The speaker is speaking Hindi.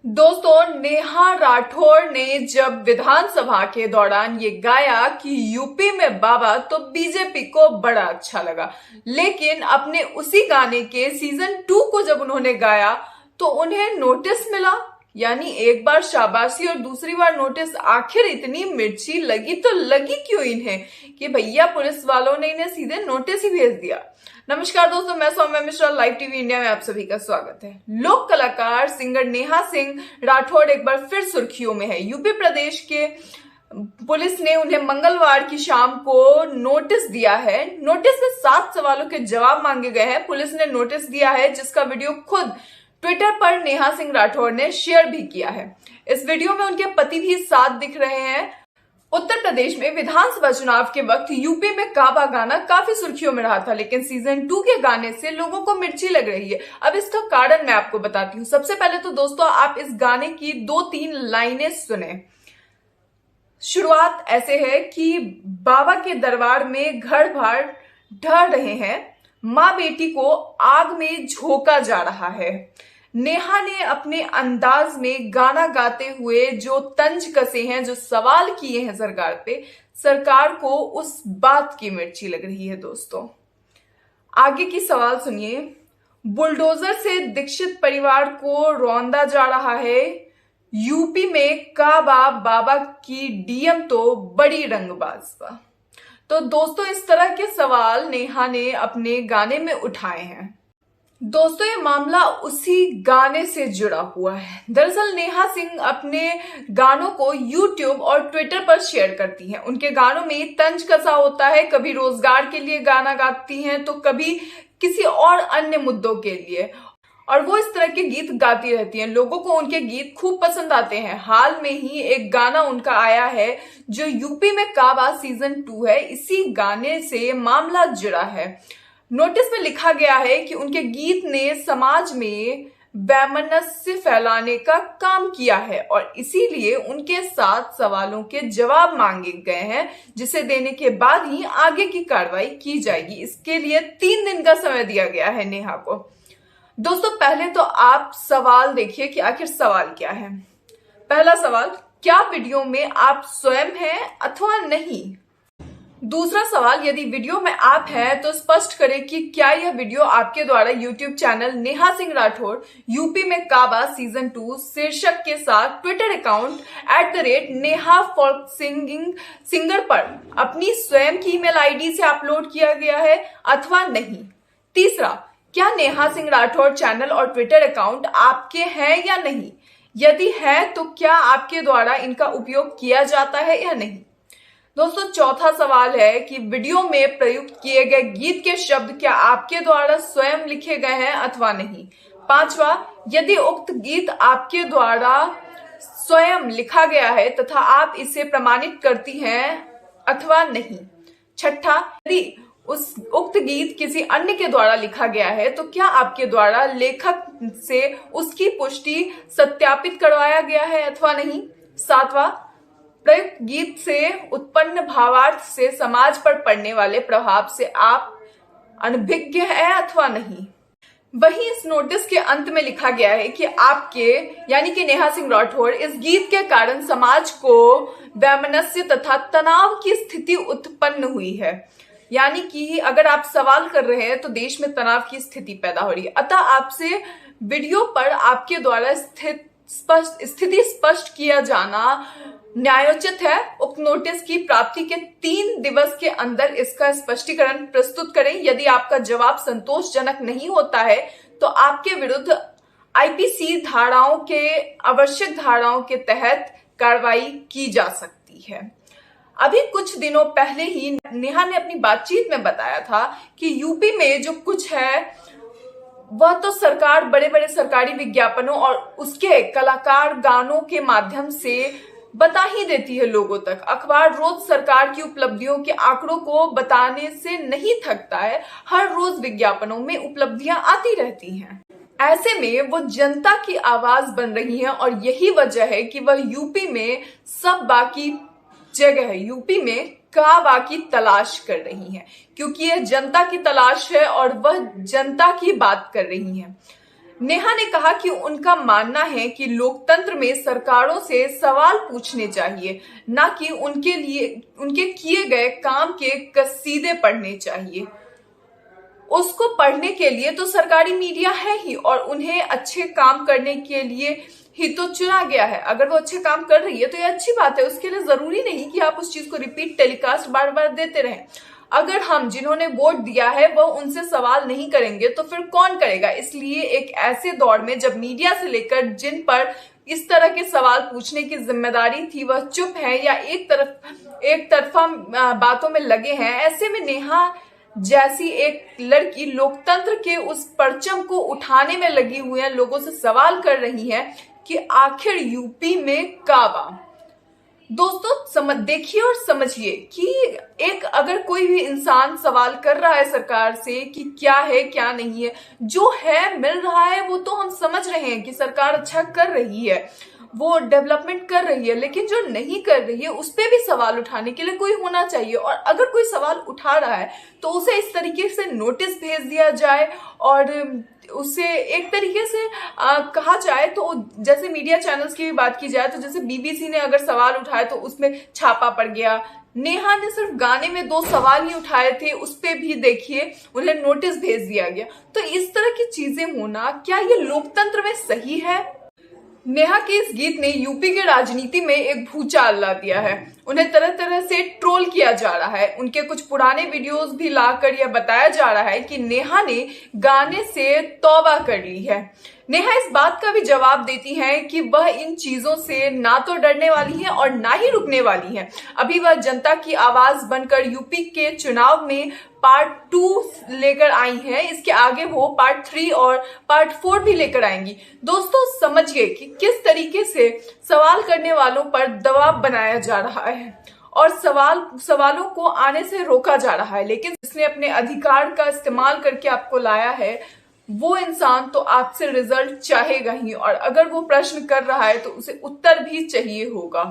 दोस्तों, नेहा राठौर ने जब विधानसभा के दौरान ये गाया कि यूपी में बाबा, तो बीजेपी को बड़ा अच्छा लगा। लेकिन अपने उसी गाने के सीजन 2 को जब उन्होंने गाया तो उन्हें नोटिस मिला, यानी एक बार शाबाशी और दूसरी बार नोटिस। आखिर इतनी मिर्ची लगी तो लगी क्यों इन्हें कि भैया पुलिस वालों ने इन्हें सीधे नोटिस ही भेज दिया। नमस्कार दोस्तों, मैं Saumya Mishra, live TV India में आप सभी का स्वागत है। लोक कलाकार सिंगर नेहा सिंह राठौर एक बार फिर सुर्खियों में है। यूपी प्रदेश के पुलिस ने उन्हें मंगलवार की शाम को नोटिस दिया है। नोटिस में 7 सवालों के जवाब मांगे गए हैं। पुलिस ने नोटिस दिया है जिसका वीडियो खुद ट्विटर पर नेहा सिंह राठौर ने शेयर भी किया है। इस वीडियो में उनके पति भी साथ दिख रहे हैं। उत्तर प्रदेश में विधानसभा चुनाव के वक्त यूपी में काबा गाना काफी सुर्खियों में रहा था, लेकिन सीजन 2 के गाने से लोगों को मिर्ची लग रही है। अब इसका कारण मैं आपको बताती हूँ। सबसे पहले तो दोस्तों, आप इस गाने की 2-3 लाइनें सुने। शुरुआत ऐसे है कि बाबा के दरबार में घर बार ढह रहे हैं, माँ बेटी को आग में झोंका जा रहा है। नेहा ने अपने अंदाज में गाना गाते हुए जो तंज कसे हैं, जो सवाल किए हैं सरकार पे, सरकार को उस बात की मिर्ची लग रही है। दोस्तों, आगे की सवाल सुनिए। बुलडोजर से दीक्षित परिवार को रौंदा जा रहा है। यूपी में काबा बाबा की डीएम तो बड़ी रंगबाज बा। तो दोस्तों, इस तरह के सवाल नेहा ने अपने गाने में उठाए हैं। दोस्तों, ये मामला उसी गाने से जुड़ा हुआ है। दरअसल नेहा सिंह अपने गानों को यूट्यूब और ट्विटर पर शेयर करती हैं। उनके गानों में तंज कसा होता है। कभी रोजगार के लिए गाना गाती हैं तो कभी किसी और अन्य मुद्दों के लिए, और वो इस तरह के गीत गाती रहती हैं। लोगों को उनके गीत खूब पसंद आते हैं। हाल में ही एक गाना उनका आया है जो यूपी में काबा सीजन 2 है। इसी गाने से मामला जुड़ा है। नोटिस में लिखा गया है कि उनके गीत ने समाज में वैमनस्य फैलाने का काम किया है और इसीलिए उनके 7 सवालों के जवाब मांगे गए हैं, जिसे देने के बाद ही आगे की कार्रवाई की जाएगी। इसके लिए 3 दिन का समय दिया गया है नेहा को। दोस्तों, पहले तो आप सवाल देखिए कि आखिर सवाल क्या है। पहला सवाल, क्या वीडियो में आप स्वयं हैं अथवा नहीं। दूसरा सवाल, यदि वीडियो में आप हैं तो स्पष्ट करें कि क्या यह वीडियो आपके द्वारा YouTube channel Neha Singh Rathore UP में काबा सीजन 2 शीर्षक के साथ Twitter account @Neha folk singer पर अपनी स्वयं की ईमेल आईडी से अपलोड किया गया है अथवा नहीं। तीसरा, क्या नेहा सिंह राठौर चैनल और ट्विटर अकाउंट आपके हैं या नहीं। यदि है तो क्या आपके द्वारा इनका उपयोग किया जाता है या नहीं। दोस्तों, चौथा सवाल है कि वीडियो में प्रयुक्त किए गए गीत के शब्द क्या आपके द्वारा स्वयं लिखे गए हैं अथवा नहीं। पांचवा, यदि उक्त गीत आपके द्वारा स्वयं लिखा गया है तथा आप इसे प्रमाणित करती हैं अथवा नहीं। छठा, यदि उक्त गीत किसी अन्य के द्वारा लिखा गया है तो क्या आपके द्वारा लेखक से उसकी पुष्टि सत्यापित करवाया गया है अथवा नहीं। सातवां, प्रयुक्त गीत से उत्पन्न भावार्थ से समाज पर पड़ने वाले प्रभाव से आप अनभिज्ञ है अथवा नहीं। वहीं इस नोटिस के अंत में लिखा गया है कि आपके यानी कि नेहा सिंह राठौर इस गीत के कारण समाज को वैमनस्य तथा तनाव की स्थिति उत्पन्न हुई है। यानी कि अगर आप सवाल कर रहे हैं तो देश में तनाव की स्थिति पैदा हो रही है। अतः आपसे वीडियो पर आपके द्वारा स्थिति स्पष्ट किया जाना न्यायोचित है। उक्त नोटिस की प्राप्ति के 3 दिवस के अंदर इसका स्पष्टीकरण प्रस्तुत करें। यदि आपका जवाब संतोषजनक नहीं होता है तो आपके विरुद्ध आईपीसी धाराओं के आवश्यक धाराओं के तहत कार्रवाई की जा सकती है। अभी कुछ दिनों पहले ही नेहा ने अपनी बातचीत में बताया था कि यूपी में जो कुछ है वह तो सरकार बड़े बड़े सरकारी विज्ञापनों और उसके कलाकार गानों के माध्यम से बता ही देती है लोगों तक। अखबार रोज सरकार की उपलब्धियों के आंकड़ों को बताने से नहीं थकता है। हर रोज विज्ञापनों में उपलब्धियां आती रहती हैं। ऐसे में वो जनता की आवाज बन रही हैं और यही वजह है कि वह यूपी में सब बाकी जगह है, यूपी में काबा की तलाश कर रही हैं, क्योंकि यह जनता की तलाश है और वह जनता की बात कर रही हैं। नेहा ने कहा कि उनका मानना है कि लोकतंत्र में सरकारों से सवाल पूछने चाहिए, ना कि उनके किए गए काम के कसीदे पढ़ने चाहिए। उसको पढ़ने के लिए तो सरकारी मीडिया है ही, और उन्हें अच्छे काम करने के लिए ही तो चुना गया है। अगर वो अच्छे काम कर रही है तो ये अच्छी बात है, उसके लिए जरूरी नहीं कि आप उस चीज को रिपीट टेलीकास्ट बार बार देते रहें। अगर हम जिन्होंने वोट दिया है वो उनसे सवाल नहीं करेंगे तो फिर कौन करेगा। इसलिए एक ऐसे दौर में जब मीडिया से लेकर जिन पर इस तरह के सवाल पूछने की जिम्मेदारी थी वह चुप है या एक तरफा बातों में लगे हैं, ऐसे में नेहा जैसी एक लड़की लोकतंत्र के उस परचम को उठाने में लगी हुई है, लोगों से सवाल कर रही है कि आखिर यूपी में काबा। दोस्तों देखिए और समझिए कि एक अगर कोई भी इंसान सवाल कर रहा है सरकार से कि क्या है क्या नहीं है, जो है मिल रहा है वो तो हम समझ रहे हैं कि सरकार अच्छा कर रही है, वो डेवलपमेंट कर रही है, लेकिन जो नहीं कर रही है उस पर भी सवाल उठाने के लिए कोई होना चाहिए। और अगर कोई सवाल उठा रहा है तो उसे इस तरीके से नोटिस भेज दिया जाए और उससे एक तरीके से कहा जाए तो जैसे मीडिया चैनल्स की भी बात की जाए तो जैसे बीबीसी ने अगर सवाल उठाए तो उसमें छापा पड़ गया। नेहा ने सिर्फ गाने में 2 सवाल ही उठाए थे, उस पे भी देखिए उन्हें नोटिस भेज दिया गया। तो इस तरह की चीजें होना क्या ये लोकतंत्र में सही है? नेहा के इस गीत ने यूपी के राजनीति में एक भूचाल ला दिया है। उन्हें तरह तरह से ट्रोल किया जा रहा है। उनके कुछ पुराने वीडियोस भी लाकर यह बताया जा रहा है कि नेहा ने गाने से तौबा कर ली है। नेहा इस बात का भी जवाब देती हैं कि वह इन चीजों से ना तो डरने वाली है और ना ही रुकने वाली है। अभी वह जनता की आवाज बनकर यूपी के चुनाव में पार्ट 2 लेकर आई है। इसके आगे वो पार्ट 3 और पार्ट 4 भी लेकर आएंगी। दोस्तों समझिए कि किस तरीके से सवाल करने वालों पर दबाव बनाया जा रहा है और सवालों को आने से रोका जा रहा है, लेकिन जिसने अपने अधिकार का इस्तेमाल करके आपको लाया है वो इंसान तो आपसे रिजल्ट चाहेगा ही, और अगर वो प्रश्न कर रहा है तो उसे उत्तर भी चाहिए होगा।